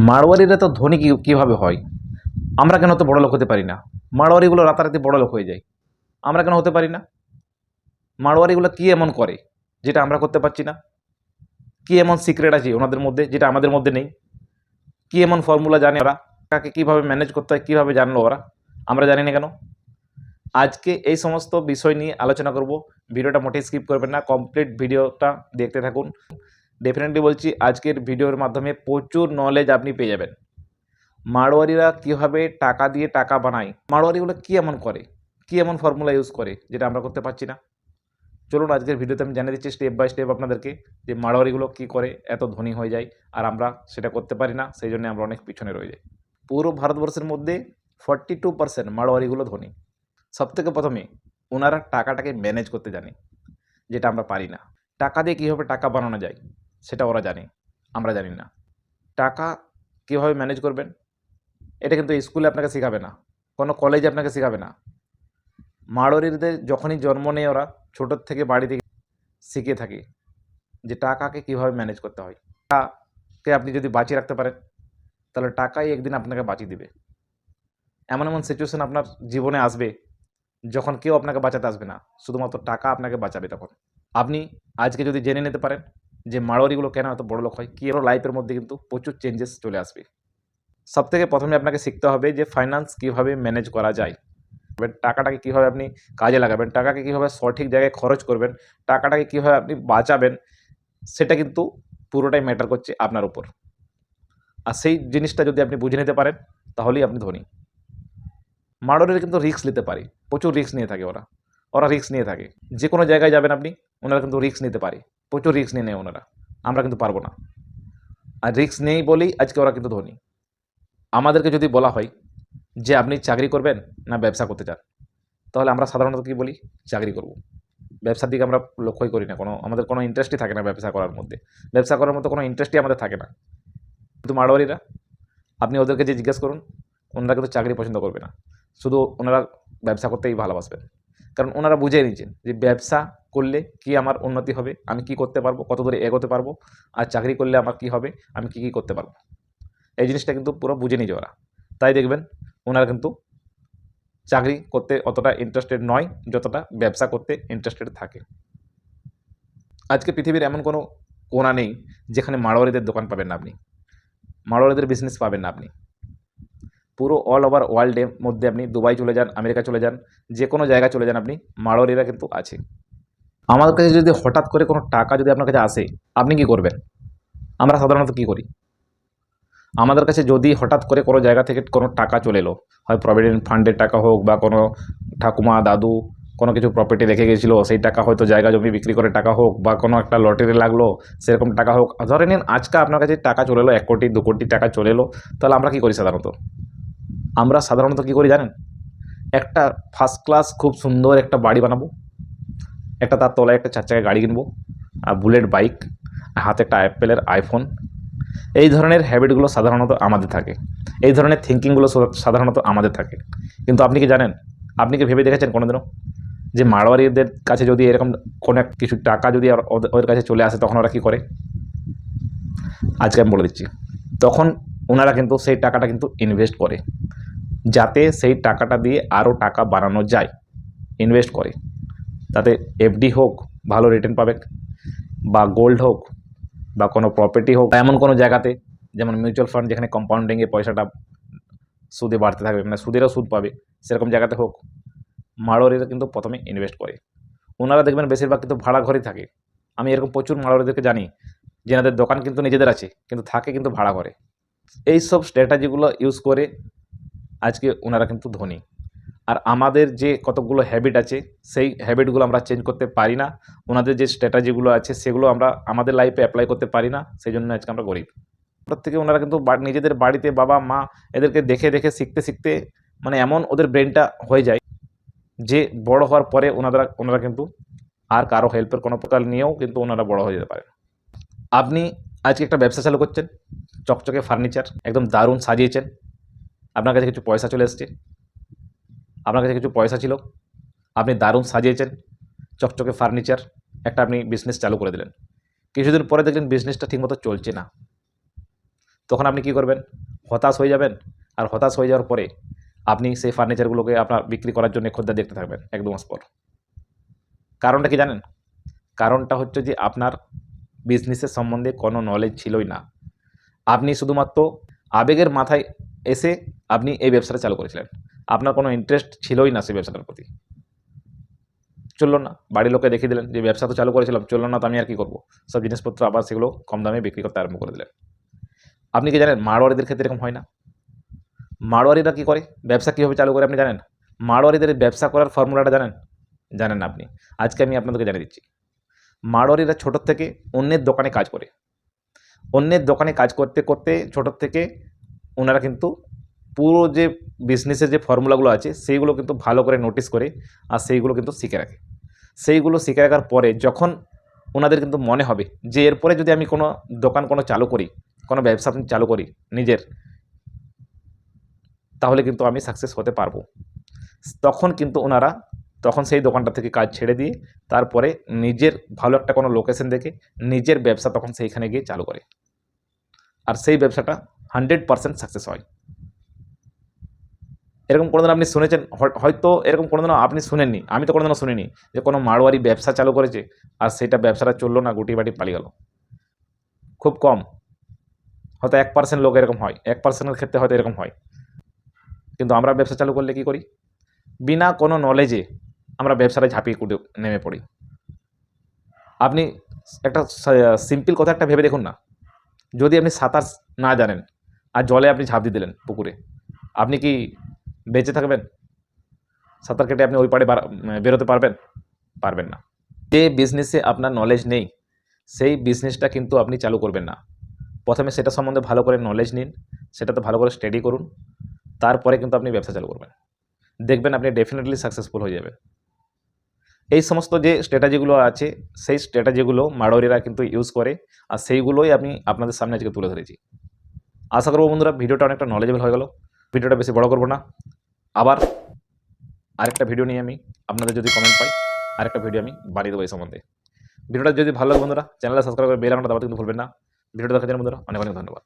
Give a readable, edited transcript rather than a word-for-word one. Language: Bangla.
মারওয়ারিরা তো ধনী কীভাবে হয়? আমরা কেন তো বড় লোক হতে পারি না? মারওয়ারিগুলো রাতারাতি বড় লোক হয়ে যায়, আমরা কেন হতে পারি না? মারওয়ারিগুলো কী এমন করে যেটা আমরা করতে পারছি না? কী এমন সিক্রেট আছে ওনাদের মধ্যে যেটা আমাদের মধ্যে নেই? কী এমন ফর্মুলা জানে ওরা? টাকাকে কীভাবে ম্যানেজ করতে হয় কীভাবে জানলো ওরা? আমরা জানি না কেন? আজকে এই সমস্ত বিষয় নিয়ে আলোচনা করব। ভিডিওটা মোটেই স্কিপ করবেন না, কমপ্লিট ভিডিওটা দেখতে থাকুন। ডেফিনেটলি বলছি, আজকের ভিডিওর মাধ্যমে প্রচুর নলেজ আপনি পেয়ে যাবেন। মারওয়ারিরা কীভাবে টাকা দিয়ে টাকা বানায়, মারওয়ারিগুলো কী এমন করে, কী এমন ফর্মুলা ইউজ করে যেটা আমরা করতে পারছি না? চলুন আজকের ভিডিওতে আমি জানিয়ে দিচ্ছি স্টেপ বাই স্টেপ আপনাদেরকে যে মারওয়ারিগুলো কী করে এত ধনী হয়ে যায় আর আমরা সেটা করতে পারি না, সেই জন্য আমরা অনেক পিছনে রয়ে যাই। পুরো ভারতবর্ষের মধ্যে 42% মারওয়ারিগুলো ধনী। সবথেকে প্রথমে ওনারা টাকাটাকে ম্যানেজ করতে জানে, যেটা আমরা পারি না। টাকা দিয়ে কীভাবে টাকা বানানো যায় সেটা ওরা জানে, আমরা জানি না। টাকা কীভাবে ম্যানেজ করবেন এটা কিন্তু স্কুলে আপনাকে শেখাবে না, কোনো কলেজে আপনাকে শেখাবে না। মারওয়ারিদের যখনই জন্ম নেয় ওরা ছোটোর থেকে বাড়ি থেকে শিখে থাকে যে টাকাকে কীভাবে ম্যানেজ করতে হয়। টাকাকে আপনি যদি বাঁচিয়ে রাখতে পারেন তাহলে টাকাই একদিন আপনাকে বাঁচিয়ে দিবে। এমন এমন সিচুয়েশন আপনার জীবনে আসবে যখন কেউ আপনাকে বাঁচাতে আসবে না, শুধুমাত্র টাকা আপনাকে বাঁচাবে। তখন আপনি আজকে যদি জেনে নিতে পারেন যে মারওয়ারিগুলো কেন এত বড় লোক হয়, কি এর লাইফের মধ্যে কিন্তু প্রচুর চেঞ্জেস চলে আসবে। সবথেকে প্রথমে আপনাকে শিখতে হবে যে ফাইন্যান্স কীভাবে ম্যানেজ করা যায়, টাকাটাকে কীভাবে আপনি কাজে লাগাবেন, টাকাকে কীভাবে সঠিক জায়গায় খরচ করবেন, টাকাটাকে কীভাবে আপনি বাঁচাবেন, সেটা কিন্তু পুরোটাই ম্যাটার করছে আপনার উপর। আর সেই জিনিসটা যদি আপনি বুঝে নিতে পারেন তাহলেই আপনি ধনী। মারওয়ারিরা কিন্তু রিস্ক নিতে পারে, প্রচুর রিস্ক নিয়ে থাকে ওরা রিস্ক নিয়ে থাকে। যে কোনো জায়গায় যাবেন আপনি, ওনারা কিন্তু রিস্ক নিতে পারে, প্রচুর রিস্ক নিয়ে নেয় ওনারা। আমরা কিন্তু পারবো না, আর রিস্ক নেই বলেই আজকে ওরা কিন্তু ধনী। আমাদেরকে যদি বলা হয় যে আপনি চাকরি করবেন না ব্যবসা করতে চান, তাহলে আমরা সাধারণত কী বলি? চাকরি করব। ব্যবসার দিকে আমরা লক্ষ্যই করি না, আমাদের কোনো ইন্টারেস্টই থাকে না ব্যবসা করার মধ্যে। ব্যবসা করার মতো কোনো ইন্টারেস্টই আমাদের থাকে না। কিন্তু মারওয়ারিরা, আপনি ওদেরকে যে জিজ্ঞেস করুন, ওনারা কিন্তু চাকরি পছন্দ করবে না, শুধু ওনারা ব্যবসা করতেই ভালোবাসবেন। কারণ ওনারা বুঝে নিয়েছেন যে ব্যবসা করলে কি আমার উন্নতি হবে, আমি কি করতে পারবো, কত দূরে এগোতে পারবো, আর চাকরি করলে আমার কি হবে, আমি কি করতে পারবো। এই জিনিসটা কিন্তু পুরো বুঝে নিয়েছে ওরা। তাই দেখবেন ওনারা কিন্তু চাকরি করতে অতটা ইন্টারেস্টেড নয় যতটা ব্যবসা করতে ইন্টারেস্টেড থাকে। আজকে পৃথিবীর এমন কোনো কোণা নেই যেখানে মারওয়ারিদের দোকান পাবেন না আপনি, মারওয়ারিদের বিজনেস পাবেন না আপনি। পুরো অল ওভার ওয়ার্ল্ডের মধ্যে আপনি দুবাই চলে যান, আমেরিকা চলে যান, যে কোনো জায়গায় চলে যান আপনি, মারওয়ারিরা কিন্তু আছে। আমাদের কাছে যদি হঠাৎ করে কোনো টাকা যদি আপনার কাছে আসে, আপনি কি করবেন? আমরা সাধারণত কী করি? আমাদের কাছে যদি হঠাৎ করে কোনো জায়গা থেকে কোনো টাকা চলে এলো, হয় প্রভিডেন্ট ফান্ডের টাকা হোক বা কোনো ঠাকুমা দাদু কোনো কিছু প্রপার্টি রেখে গেছিলো, সেই টাকা হয়তো জায়গা জমি বিক্রি করে টাকা হোক, বা কোনো একটা লটারি লাগলো সেরকম টাকা হোক, ধরে নিন আজকে আপনার কাছে টাকা চলে এলো, 1 কোটি 2 কোটি টাকা চলে এলো, তাহলে আমরা কী করি সাধারণত? আমরা সাধারণত কী করি জানেন? একটা ফার্স্ট ক্লাস খুব সুন্দর একটা বাড়ি বানাবো, একটা তার তলায় একটা 4 চাকা গাড়ি কিনবো, আর বুলেট বাইক, হাতে একটা অ্যাপেলের আইফোন। এই ধরনের হ্যাবিটগুলো সাধারণত আমাদের থাকে, এই ধরনের থিঙ্কিংগুলো সাধারণত আমাদের থাকে। কিন্তু আপনি কি জানেন, আপনি কি ভেবে দেখেছেন কোনোদিনও যে মারওয়ারিদের কাছে যদি এরকম কোনো কিছু টাকা যদি ওদের কাছে চলে আসে তখন ওরা কী করে? আজকে আমি বলে দিচ্ছি। তখন ওনারা কিন্তু সেই টাকাটা কিন্তু ইনভেস্ট করে, যাতে সেই টাকাটা দিয়ে আরও টাকা বাড়ানো যায়। ইনভেস্ট করে, তাতে এফডি হোক ভালো রিটার্ন পাবে, বা গোল্ড হোক, বা কোনো প্রপার্টি হোক, এমন কোনো জায়গাতে, যেমন মিউচুয়াল ফান্ড যেখানে কম্পাউন্ডিংয়ে পয়সাটা সুদে বাড়তে থাকবে, মানে সুদেরও সুদ পাবে, সেরকম জায়গাতে হোক। মারওয়ারিরা কিন্তু প্রথমে ইনভেস্ট করে। ওনারা দেখবেন বেশিরভাগ কিন্তু ভাড়া ঘরেই থাকে। আমি এরকম প্রচুর মারওয়ারিদেরকে জানি যেনাদের দোকান কিন্তু নিজেদের আছে, কিন্তু থাকে কিন্তু ভাড়া ঘরে। এইসব স্ট্র্যাটেজিগুলো ইউজ করে আজকে ওনারা কিন্তু ধনী। আর আমাদের যে কতগুলো হ্যাবিট আছে, সেই হ্যাবিটগুলো আমরা চেঞ্জ করতে পারি না। ওনাদের যে স্ট্র্যাটেজিগুলো আছে সেগুলো আমরা আমাদের লাইফে অ্যাপ্লাই করতে পারি না, সেই জন্য আজকে আমরা গরিব। প্রত্যেকে ওনারা কিন্তু নিজেদের বাড়িতে বাবা মা এদেরকে দেখে দেখে শিখতে শিখতে মানে এমন ওদের ব্রেনটা হয়ে যায় যে বড় হওয়ার পরে ওনারা কিন্তু আর কারো হেল্পের কোনো প্রকার নিয়েও কিন্তু ওনারা বড় হয়ে যেতে পারে। আপনি আজকে একটা ব্যবসা চালু করছেন, চকচকে ফার্নিচার একদম দারুণ সাজিয়েছেন, আপনার কাছে কিছু পয়সা চলে এসছে, আপনার কাছে কিছু পয়সা ছিল, আপনি দারুণ সাজিয়েছেন চকচকে ফার্নিচার, একটা আপনি বিজনেস চালু করে দিলেন। কিছুদিন পরে দেখলেন বিজনেসটা ঠিকমতো চলছে না, তখন আপনি কি করবেন? হতাশ হয়ে যাবেন। আর হতাশ হয়ে যাওয়ার পরে আপনি সেই ফার্নিচারগুলোকে আপনার বিক্রি করার জন্য খদ্দের দেখতে থাকবেন ১-২ মাস পর। কারণটা কি জানেন? কারণটা হচ্ছে যে আপনার বিজনেসের সম্বন্ধে কোনো নলেজ ছিলই না। আপনি শুধুমাত্র আবেগের মাথায় এসে আপনি এই ব্যবসাটা চালু করেছিলেন। আপনার কোনো ইন্টারেস্ট ছিলই না সেই ব্যবসাটার প্রতি। চলল না। বাড়ির লোককে দেখিয়ে দিলেন যে ব্যবসা তো চালু করেছিলাম, চলল না তো আমি আর কি করব? সব জিনিসপত্র আবার সেগুলো কম দামে বিক্রি করতে আরম্ভ করে দিলেন। আপনি কি জানেন মাড়োয়ারিদের ক্ষেত্রে এরকম হয় না? মাড়োয়ারিরা কি করে? ব্যবসা কীভাবে চালু করে আপনি জানেন? মাড়োয়ারিদের ব্যবসা করার ফর্মুলাটা জানেন? জানেন না আপনি। আজকে আমি আপনাদেরকে জানিয়ে দিচ্ছি। মাড়োয়ারিরা ছোটোর থেকে অন্যের দোকানে কাজ করে। অন্যের দোকানে কাজ করতে, করতে ছোটোর থেকে ওনারা কিন্তু পুরো যে বিজনেসের যে ফর্মুলাগুলো আছে সেইগুলো কিন্তু ভালো করে নোটিস করে আর সেইগুলো কিন্তু শিখে রাখে। সেইগুলো শিখে রাখার পরে যখন ওনাদের কিন্তু মনে হবে যে এরপরে যদি আমি কোনো দোকান চালু করি, কোনো ব্যবসা আমি চালু করি নিজের, তাহলে কিন্তু আমি সাকসেস হতে পারবো। তখন কিন্তু ওনারা সেই দোকানটা থেকে কাজ ছেড়ে দিয়ে তারপরে নিজের ভালো একটা কোনো লোকেশন দেখে নিজের ব্যবসা তখন সেইখানে গিয়ে চালু করে। আর সেই ব্যবসাটা 100% সাকসেস হয়। এরকম কোনোদিন আপনি শুনেছেন? হয়তো এরকম কোনোদিনও আপনি শুনেননি, আমি তো কোনোদিনও শুনিনি যে কোনো মাড়োয়ারি ব্যবসা চালু করেছে আর সেটা ব্যবসাটা চললো না, গুটিবাটি পালিয়ে গেল। খুব কম, হয়তো 1% লোক এরকম হয়, 1% এর ক্ষেত্রে হয়তো এরকম হয়। কিন্তু আমরা ব্যবসা চালু করলে কী করি? বিনা কোনো নলেজে আমরা ব্যবসাটায় ঝাঁপিয়ে নেমে পড়ি। আপনি একটা সিম্পল কথা একটা ভেবে দেখুন না, যদি আপনি সাঁতার না জানেন আর জলে আপনি ঝাঁপ দিয়ে দিলেন পুকুরে, আপনি কি বেঁচে থাকবেন? সাঁতার কেটে আপনি ওই পাড়ে বেরোতে পারবেন? পারবেন না। যে বিজনেসে আপনার নলেজ নেই সেই বিজনেসটা কিন্তু আপনি চালু করবেন না। প্রথমে সেটা সম্বন্ধে ভালো করে নলেজ নিন, সেটাতে ভালো করে স্টাডি করুন, তারপরে কিন্তু আপনি ব্যবসা চালু করবেন। দেখবেন আপনি ডেফিনেটলি সাকসেসফুল হয়ে যাবেন। এই সমস্ত যে স্ট্র্যাটেজিগুলো আছে সেই স্ট্র্যাটেজিগুলো মাড়োয়ারিরা কিন্তু ইউজ করে আর সেইগুলোই আমি আপনাদের সামনে আজকে তুলে ধরেছি। আশা করব বন্ধুরা ভিডিওটা অনেকটা নলেজেবল হয়ে গেল। ভিডিওটা বেশি বড় করব না। আবার আরেকটা ভিডিও নিয়ে আমি আপনাদের যদি কমেন্ট পাই আরেকটা ভিডিও আমি বানিয়ে দেবো এই সম্বন্ধে। ভিডিওটা যদি ভালো লাগে বন্ধুরা চ্যানেলটা সাবস্ক্রাইব করে বেল আইকনটা দাবাতে কিন্তু ভুলবেন না। ভিডিওটা দেখার জন্য বন্ধুরা অনেক অনেক ধন্যবাদ।